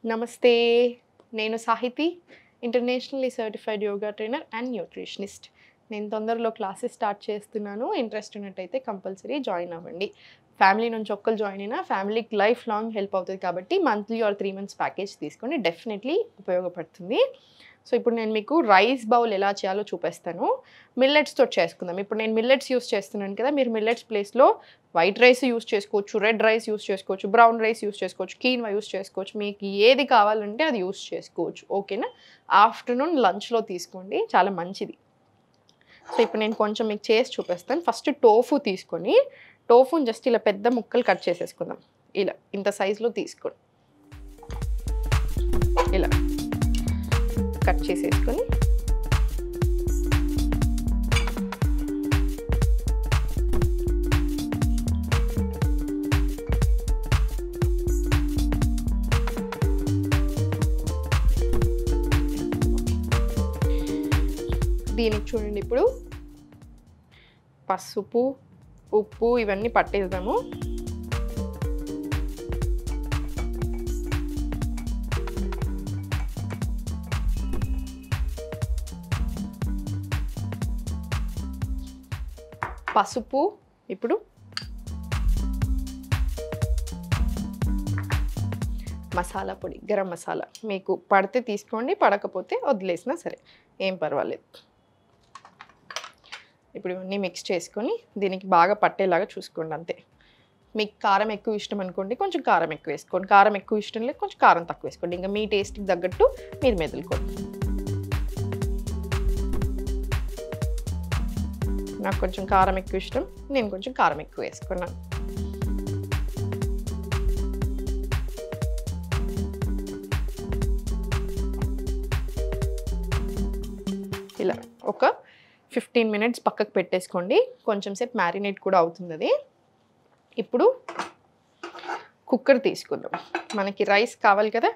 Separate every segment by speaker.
Speaker 1: నమస్తే, నేను Sahiti, internationally certified yoga trainer and nutritionist. నేను తొందరలో క్లాసెస్ స్టార్ట్ చేస్తున్నాను. ఇంట్రెస్ట్ ఉన్నట్టయితే కంపల్సరీ జాయిన్ అవ్వండి. ఫ్యామిలీ నుంచి ఒక్కరు జాయిన్ అయినా ఫ్యామిలీకి లైఫ్ లాంగ్ హెల్ప్ అవుతుంది కాబట్టి మంత్లీ ఆర్ 3 months ప్యాకేజ్ తీసుకొని డెఫినెట్లీ ఉపయోగపడుతుంది. సో ఇప్పుడు నేను మీకు రైస్ బౌల్ ఎలా చేయాలో చూపిస్తాను. మిల్లెట్స్తో చేసుకుందాం. ఇప్పుడు నేను మిల్లెట్స్ యూస్ చేస్తున్నాను కదా, మీరు మిల్లెట్స్ ప్లేస్లో వైట్ రైస్ యూస్ చేసుకోవచ్చు, రెడ్ రైస్ యూస్ చేసుకోవచ్చు, బ్రౌన్ రైస్ యూస్ చేసుకోవచ్చు, కీన్వా యూస్ చేసుకోవచ్చు. మీకు ఏది కావాలంటే అది యూస్ చేసుకోవచ్చు. ఓకేనా? ఆఫ్టర్నూన్ లంచ్లో తీసుకోండి, చాలా మంచిది. సో ఇప్పుడు నేను కొంచెం మీకు చేసి చూపిస్తాను. ఫస్ట్ టోఫు తీసుకొని టోఫుని జస్ట్ ఇలా పెద్ద ముక్కలు కట్ చేసేసుకుందాం. ఇలా ఇంత సైజులో తీసుకొని ఇలా కట్ చేసేసుకొని దీనికి చూడండి, ఇప్పుడు పసుపు, ఉప్పు ఇవన్నీ పట్టేద్దాము. పసుపు, ఇప్పుడు మసాలా పొడి, గరం మసాలా మీకు పడితే తీసుకోండి, పడకపోతే వదిలేసినా సరే ఏం పర్వాలేదు. ఇప్పుడు ఇవన్నీ మిక్స్ చేసుకొని దీనికి బాగా పట్టేలాగా చూసుకోండి, అంతే. మీకు కారం ఎక్కువ ఇష్టం అనుకోండి, కొంచెం కారం ఎక్కువ వేసుకోండి. కారం ఎక్కువ ఇష్టం లేదు, కొంచెం కారం తక్కువ వేసుకోండి. ఇంకా మీ టేస్ట్కి తగ్గట్టు మీరు మెదులుకోండి. నాకు కొంచెం కారం ఎక్కువ ఇష్టం, నేను కొంచెం కారం ఎక్కువ వేసుకున్నాను. ఇలా ఒక 15 minutes పక్కకు పెట్టేసుకోండి. కొంచెం సేపు మ్యారినేట్ కూడా అవుతుంది అది. ఇప్పుడు కుక్కర్ తీసుకుందాం. మనకి రైస్ కావాలి కదా,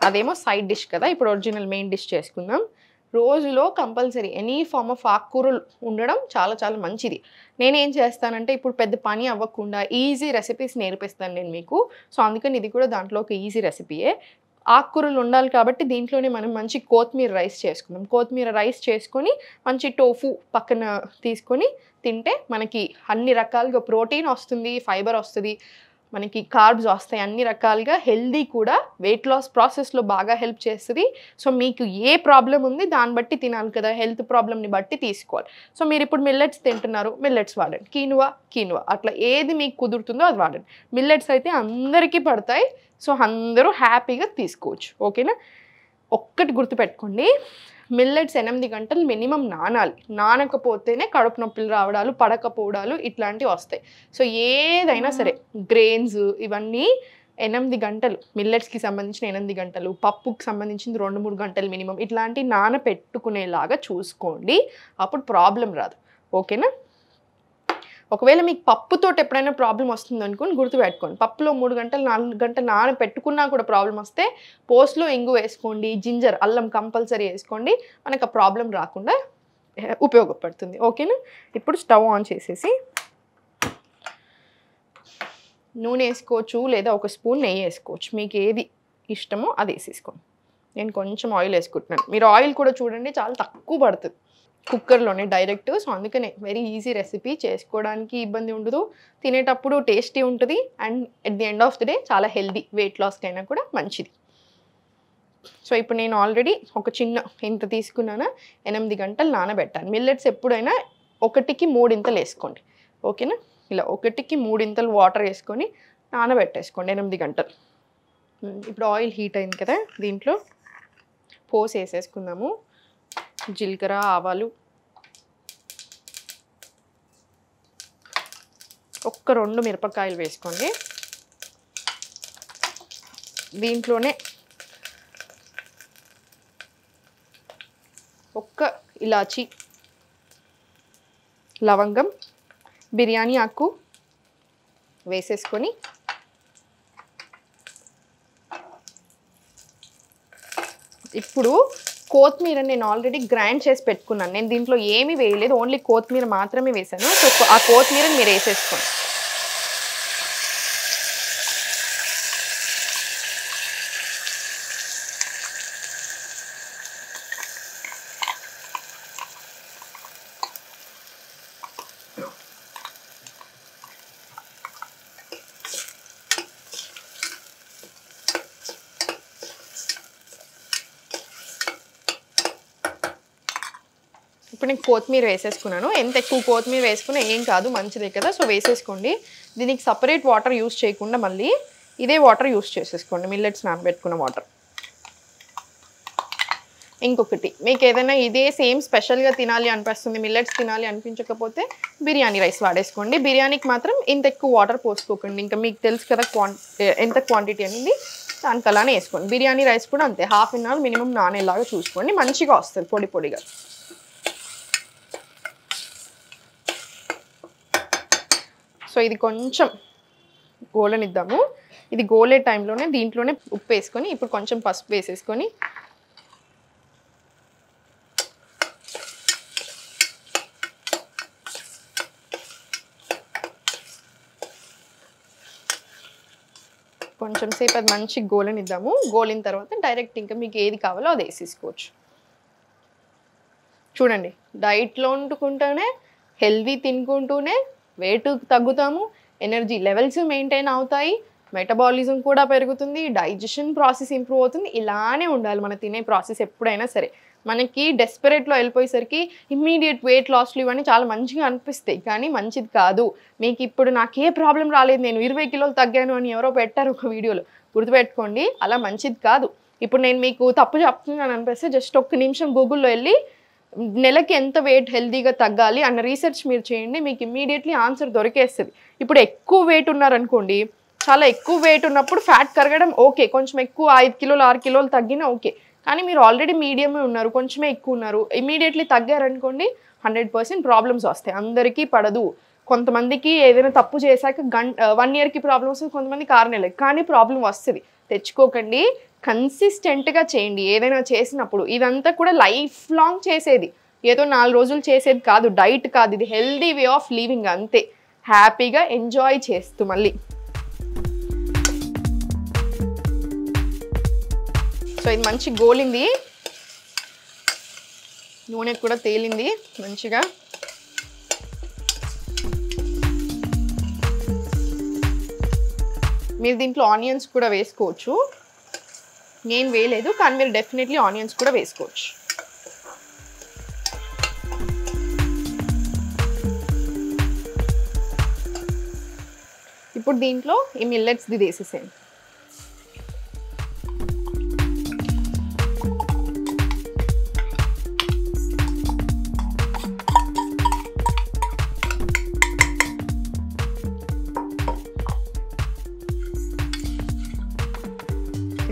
Speaker 1: అదేమో సైడ్ డిష్ కదా. ఇప్పుడు ఒరిజినల్ మెయిన్ డిష్ చేసుకుందాం. రోజులో కంపల్సరీ ఎనీ ఫార్మ్ ఆఫ్ ఆకుకూరలు ఉండడం చాలా చాలా మంచిది. నేనేం చేస్తానంటే ఇప్పుడు పెద్ద పని అవ్వకుండా ఈజీ రెసిపీస్ నేర్పిస్తాను నేను మీకు. సో అందుకని ఇది కూడా దాంట్లో ఒక ఈజీ రెసిపీయే. ఆకుకూరలు ఉండాలి కాబట్టి దీంట్లోనే మనం మంచి కొత్తిమీర రైస్ చేసుకుందాం. కొత్తిమీర రైస్ చేసుకొని మంచి టోఫు పక్కన తీసుకొని తింటే మనకి అన్ని రకాలుగా ప్రోటీన్ వస్తుంది, ఫైబర్ వస్తుంది, మనకి కార్బ్స్ వస్తాయి, అన్ని రకాలుగా హెల్దీ కూడా, వెయిట్ లాస్ ప్రాసెస్లో బాగా హెల్ప్ చేస్తుంది. సో మీకు ఏ ప్రాబ్లం ఉంది దాన్ని బట్టి తినాలి కదా, హెల్త్ ప్రాబ్లమ్ని బట్టి తీసుకోవాలి. సో మీరు ఇప్పుడు మిల్లెట్స్ తింటున్నారు, మిల్లెట్స్ వాడండి. కీనువా అట్లా ఏది మీకు కుదురుతుందో అది వాడండి. మిల్లెట్స్ అయితే అందరికీ పడతాయి, సో అందరూ హ్యాపీగా తీసుకోవచ్చు. ఓకేనా? ఒక్కటి గుర్తుపెట్టుకోండి, మిల్లెట్స్ 8 గంటలు మినిమం నానాలి. నానకపోతేనే కడుపు నొప్పులు రావడాలు, పడకపోవడాలు ఇట్లాంటివి వస్తాయి. సో ఏదైనా సరే గ్రెయిన్స్ ఇవన్నీ 8 గంటలు, మిల్లెట్స్కి సంబంధించిన 8 గంటలు, పప్పుకి సంబంధించిన 2-3 గంటలు మినిమం ఇట్లాంటి నానపెట్టుకునేలాగా చూసుకోండి. అప్పుడు ప్రాబ్లం రాదు. ఓకేనా? ఒకవేళ మీకు పప్పుతో ఎప్పుడైనా ప్రాబ్లం వస్తుంది అనుకోని గుర్తుపెట్టుకోండి, పప్పులో 3 గంటలు 4 గంటలు నానపెట్టుకున్నా కూడా ప్రాబ్లం వస్తే పోస్ట్లో ఇంగు వేసుకోండి, జింజర్ అల్లం కంపల్సరీ వేసుకోండి. మనకు ఆ ప్రాబ్లం రాకుండా ఉపయోగపడుతుంది. ఓకేనా? ఇప్పుడు స్టవ్ ఆన్ చేసేసి నూనె వేసుకోవచ్చు, లేదా ఒక స్పూన్ నెయ్యి వేసుకోవచ్చు. మీకు ఏది ఇష్టమో అది వేసేసుకోండి. నేను కొంచెం ఆయిల్ వేసుకుంటున్నాను. మీరు ఆయిల్ కూడా చూడండి, చాలా తక్కువ పడుతుంది కుక్కర్లోనే డైరెక్ట్. సో అందుకనే వెరీ ఈజీ రెసిపీ, చేసుకోవడానికి ఇబ్బంది ఉండదు, తినేటప్పుడు టేస్టీ ఉంటుంది, and at the end of the day చాలా హెల్దీ, వెయిట్ లాస్కి అయినా కూడా మంచిది. సో ఇప్పుడు నేను ఆల్రెడీ ఒక చిన్న ఇంత తీసుకున్నాను, 8 గంటలు నానబెట్టాను. మిల్లెట్స్ ఎప్పుడైనా 1కి 3 ఇంతలు వేసుకోండి. ఓకేనా? ఇలా 1కి 3 ఇంతలు వాటర్ వేసుకొని నానబెట్టేసుకోండి 8 గంటలు. ఇప్పుడు ఆయిల్ హీట్ అయింది కదా, దీంట్లో పోసి వేసేసుకుందాము. జీలకర్ర, ఆవాలు, ఒక్క 2 మిరపకాయలు వేసుకోండి. దీంట్లోనే ఒక్క ఇలాచి, లవంగం, బిర్యానీ ఆకు వేసేసుకొని ఇప్పుడు కొత్తిమీర నేను ఆల్రెడీ గ్రైండ్ చేసి పెట్టుకున్నాను. నేను దీంట్లో ఏమీ వేయలేదు, ఓన్లీ కొత్తిమీర మాత్రమే వేసాను. సో ఆ కొత్తిమీరని మీరు వేసేసుకోండి. ఇప్పుడు నేను కొత్తిమీర వేసేసుకున్నాను. ఎంత ఎక్కువ కొత్తిమీర వేసుకున్నా ఏం కాదు, మంచిదే కదా. సో వేసేసుకోండి. దీనికి సపరేట్ వాటర్ యూస్ చేయకుండా మళ్ళీ ఇదే వాటర్ యూస్ చేసేసుకోండి, మిల్లెట్స్ నానబెట్టుకున్న వాటర్. ఇంకొకటి, మీకు ఏదైనా ఇదే సేమ్ స్పెషల్గా తినాలి అనిపిస్తుంది, మిల్లెట్స్ తినాలి అనిపించకపోతే బిర్యానీ రైస్ వాడేసుకోండి. బిర్యానీకి మాత్రం ఇంత ఎక్కువ వాటర్ పోసుకోకండి. ఇంకా మీకు తెలుసు కదా ఎంత క్వాంటిటీ అనేది, దానికి అలానే వేసుకోండి. బిర్యానీ రైస్ కూడా అంతే, హాఫ్ అన్ అవర్ మినిమం నానేలాగా చూసుకోండి, మంచిగా వస్తుంది పొడి పొడిగా. సో ఇది కొంచెం గోలనిద్దాము. ఇది గోలే టైంలోనే దీంట్లోనే ఉప్పు వేసుకొని, ఇప్పుడు కొంచెం పసుపు వేసేసుకొని కొంచెం సేపు అది మంచి గోలనిద్దాము. గోలిన తర్వాత డైరెక్ట్ ఇంకా మీకు ఏది కావాలో అది వేసేసుకోవచ్చు. చూడండి, డైట్లో వండుకుంటూనే హెల్దీ తినుకుంటూనే వెయిట్ తగ్గుతాము, ఎనర్జీ లెవెల్స్ మెయింటైన్ అవుతాయి, మెటబాలిజం కూడా పెరుగుతుంది, డైజెషన్ ప్రాసెస్ ఇంప్రూవ్ అవుతుంది. ఇలానే ఉండాలి మన తినే ప్రాసెస్ ఎప్పుడైనా సరే. మనకి డెస్పరేట్లో వెళ్ళిపోయేసరికి ఇమ్మీడియట్ వెయిట్ లాస్లు ఇవన్నీ చాలా మంచిగా అనిపిస్తాయి, కానీ మంచిది కాదు. మీకు ఇప్పుడు నాకే ప్రాబ్లం రాలేదు, నేను 20 కిలోలు తగ్గాను అని ఎవరో పెట్టారు ఒక వీడియోలో, గుర్తుపెట్టుకోండి, అలా మంచిది కాదు. ఇప్పుడు నేను మీకు తప్పు చెప్తున్నాను అనిపిస్తే జస్ట్ ఒక్క నిమిషం గూగుల్లో వెళ్ళి నెలకి ఎంత వెయిట్ హెల్దీగా తగ్గాలి అన్న రీసెర్చ్ మీరు చేయండి, మీకు ఇమ్మీడియట్లీ ఆన్సర్ దొరికేస్తుంది. ఇప్పుడు ఎక్కువ వెయిట్ ఉన్నారనుకోండి, చాలా ఎక్కువ వెయిట్ ఉన్నప్పుడు ఫ్యాట్ కరగడం ఓకే, కొంచెం ఎక్కువ 5 కిలోలు 6 కిలోలు తగ్గినా ఓకే. కానీ మీరు ఆల్రెడీ మీడియమే ఉన్నారు, కొంచెమే ఎక్కువ ఉన్నారు, ఇమీడియట్లీ తగ్గారనుకోండి 100% ప్రాబ్లమ్స్ వస్తాయి. అందరికీ పడదు. కొంతమందికి ఏదైనా తప్పు చేశాక 1 ఇయర్కి ప్రాబ్లమ్ వస్తుంది, కొంతమందికి 6 నెలలకి, కానీ ప్రాబ్లం వస్తుంది. తెచ్చుకోకండి, కన్సిస్టెంట్గా చేయండి ఏదైనా చేసినప్పుడు. ఇదంతా కూడా లైఫ్ లాంగ్ చేసేది, ఏదో 4 రోజులు చేసేది కాదు, డైట్ కాదు, ఇది హెల్దీ వే ఆఫ్ లివింగ్ అంతే. హ్యాపీగా ఎంజాయ్ చేస్తూ మళ్ళీ. సో ఇది మంచి గోలింది, నూనె కూడా తేలింది మంచిగా. మీరు దీంట్లో ఆనియన్స్ కూడా వేసుకోవచ్చు, నేను వేయలేదు, కానీ మీరు డెఫినెట్లీ ఆనియన్స్ కూడా వేసుకోవచ్చు. ఇప్పుడు దీంట్లో ఈ మిల్లెట్స్ది వేసేసేయండి.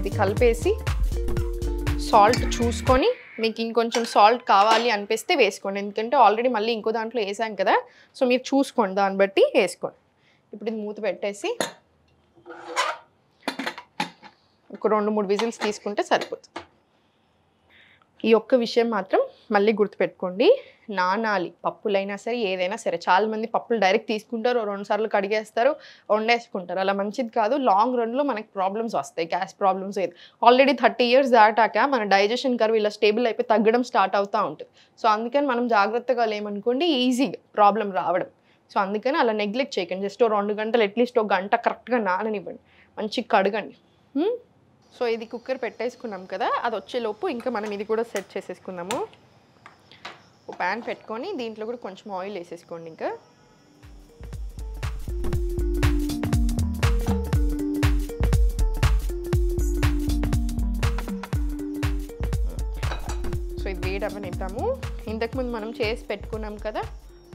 Speaker 1: ఇది కలిపేసి సాల్ట్ చూసుకొని, మీకు ఇంకొంచెం సాల్ట్ కావాలి అనిపిస్తే వేసుకోండి, ఎందుకంటే ఆల్రెడీ మళ్ళీ ఇంకో దాంట్లో వేసాం కదా. సో మీరు చూసుకోండి, దాన్ని బట్టి వేసుకోండి. ఇప్పుడు ఇది మూత పెట్టేసి ఒక 2-3 విజిల్స్ తీసుకుంటే సరిపోతుంది. ఈ ఒక్క విషయం మాత్రం మళ్ళీ గుర్తుపెట్టుకోండి, నానాలి. పప్పులైనా సరే ఏదైనా సరే, చాలామంది పప్పులు డైరెక్ట్ తీసుకుంటారు, 2 సార్లు కడిగేస్తారు, వండేసుకుంటారు. అలా మంచిది కాదు. లాంగ్ రన్లో మనకి ప్రాబ్లమ్స్ వస్తాయి, గ్యాస్ ప్రాబ్లమ్స్. ఆల్రెడీ 30 ఇయర్స్ దాటాక మన డైజెషన్ కర్వ్ ఇలా స్టేబుల్ అయిపోయి తగ్గడం స్టార్ట్ అవుతూ ఉంటుంది. సో అందుకని మనం జాగ్రత్తగా లేమనుకోండి, ఈజీగా ప్రాబ్లం రావడం. సో అందుకని అలా నెగ్లెక్ట్ చేయకండి. జస్ట్ 2 గంటలు అట్లీస్ట్ 1 గంట కరెక్ట్గా నాననివ్వండి, మంచిగా కడగండి. సో ఇది కుక్కర్ పెట్టేసుకున్నాం కదా, అది వచ్చేలోపు ఇంకా మనం ఇది కూడా సెట్ చేసేసుకుందాము. ఒక ప్యాన్ పెట్టుకొని దీంట్లో కూడా కొంచెం ఆయిల్ వేసేసుకోండి. ఇంకా సో ఇది వేడి అవ్వనిద్దాము. ఇంతకుముందు మనం చేసి పెట్టుకున్నాం కదా,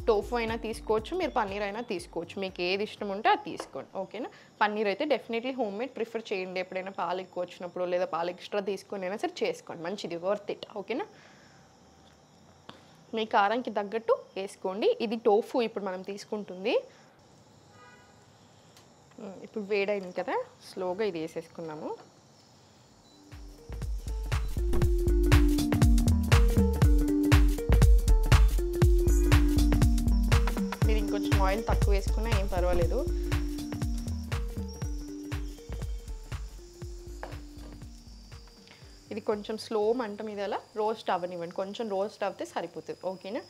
Speaker 1: టోఫు అయినా తీసుకోవచ్చు, మీరు పన్నీర్ అయినా తీసుకోవచ్చు, మీకు ఏది ఇష్టం ఉంటే అది తీసుకోండి. ఓకేనా. పన్నీర్ అయితే డెఫినెట్లీ హోమ్ మేడ్ ప్రిఫర్ చేయండి. ఎప్పుడైనా పాలు ఎక్కువ వచ్చినప్పుడు లేదా పాలు ఎక్స్ట్రా తీసుకొని అయినా సరే చేసుకోండి, మంచిది, వర్త్ ఇట్. ఓకేనా. మీ కారంకి తగ్గట్టు వేసుకోండి. ఇది టోఫు ఇప్పుడు మనం తీసుకుంటుంది. ఇప్పుడు వేడైంది కదా, స్లోగా ఇది వేసేసుకున్నాము. మీరు ఇంకొంచెం ఆయిల్ తక్కువ వేసుకున్నా ఏం పర్వాలేదు. ఇది కొంచెం స్లో మంట మీద అలా రోస్ట్ అవ్వనివ్వండి, కొంచెం రోస్ట్ అవుతే సరిపోతుంది. ఓకేనా.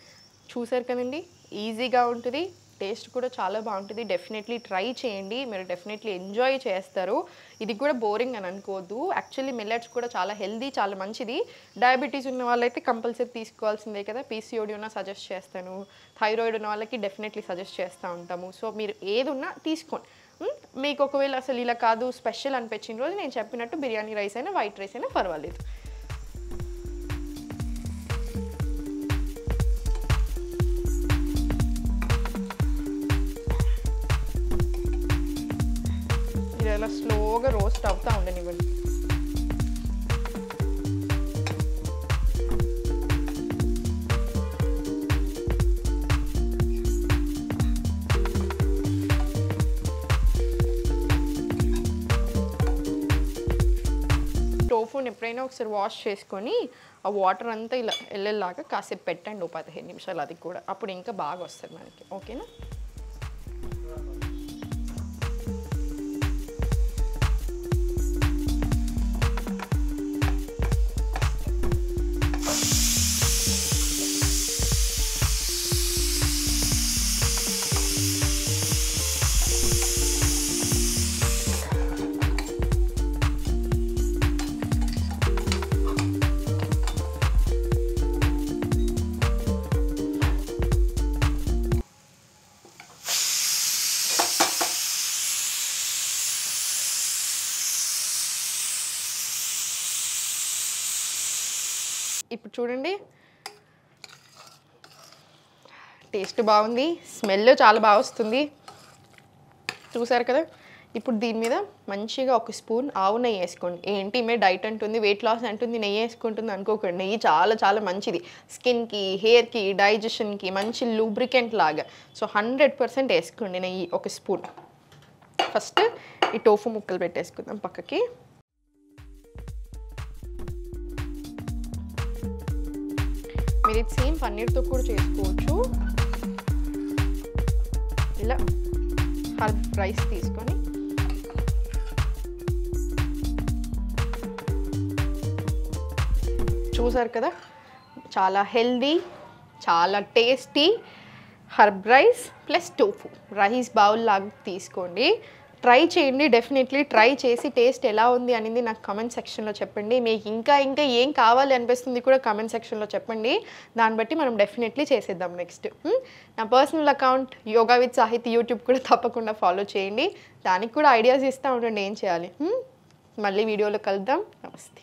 Speaker 1: చూసారు కదండి, ఈజీగా ఉంటుంది, టేస్ట్ కూడా చాలా బాగుంటుంది. డెఫినెట్లీ ట్రై చేయండి, మీరు డెఫినెట్లీ ఎంజాయ్ చేస్తారు. ఇది కూడా బోరింగ్ అని అనుకోవద్దు. యాక్చువల్లీ మిల్లెట్స్ కూడా చాలా హెల్దీ, చాలా మంచిది. డయాబెటీస్ ఉన్న వాళ్ళైతే కంపల్సరీ తీసుకోవాల్సిందే కదా. పీసీఓడి ఉన్నా సజెస్ట్ చేస్తాను, థైరాయిడ్ ఉన్న వాళ్ళకి డెఫినెట్లీ సజెస్ట్ చేస్తూ ఉంటాము. సో మీరు ఏది ఉన్నా తీసుకోండి. మీకు ఒకవేళ అసలు ఇలా కాదు స్పెషల్ అనిపించిన రోజు నేను చెప్పినట్టు బిర్యానీ రైస్ అయినా వైట్ రైస్ అయినా పర్వాలేదు. ఇది ఇలా స్లోగా రోస్ట్ అవుతూ ఉండనివ్వండి. టోఫుని ఎప్పుడైనా ఒకసారి వాష్ చేసుకొని ఆ వాటర్ అంతా ఇలా వెళ్ళేలాగా కాసేపు పెట్టండి, 15 నిమిషాలు. అది కూడా అప్పుడు ఇంకా బాగా వస్తుంది మనకి. ఓకేనా? ఇప్పుడు చూడండి, టేస్ట్ బాగుంది, స్మెల్ చాలా బాగా వస్తుంది, చూసారు కదా. ఇప్పుడు దీని మీద మంచిగా ఒక స్పూన్ ఆవు నెయ్యి వేసుకోండి. ఏంటి మే డైట్ అంటుంది, వెయిట్ లాస్ అంటుంది, నెయ్యి వేసుకుంటుంది అనుకోకండి. నెయ్యి చాలా చాలా మంచిది స్కిన్కి, హెయిర్కి, డైజెషన్కి, మంచి లూబ్రికెంట్ లాగా. సో 100% వేసుకోండి నెయ్యి, ఒక స్పూన్. ఫస్ట్ ఈ టోఫు ముక్కలు పెట్టేసుకుందాం పక్కకి. మీరు ఇది సేమ్ పన్నీర్తో కూడా చేసుకోవచ్చు. ఇలా హర్బ్ రైస్ తీసుకొని చూసారు కదా, చాలా హెల్దీ, చాలా tasty herb rice plus tofu rice bowl లాగా తీసుకోండి. ట్రై చేయండి, డెఫినెట్లీ ట్రై చేసి టేస్ట్ ఎలా ఉంది అనేది నాకు కమెంట్ సెక్షన్లో చెప్పండి. మీకు ఇంకా ఏం కావాలి అనిపిస్తుంది కూడా కమెంట్ సెక్షన్లో చెప్పండి. దాన్ని బట్టి మనం డెఫినెట్లీ చేసేద్దాం నెక్స్ట్. నా personal account yoga with Sahiti YouTube కూడా తప్పకుండా ఫాలో చేయండి. దానికి కూడా ఐడియాస్ ఇస్తూ ఉండండి ఏం చేయాలి. మళ్ళీ వీడియోలో కలుద్దాం. నమస్తే.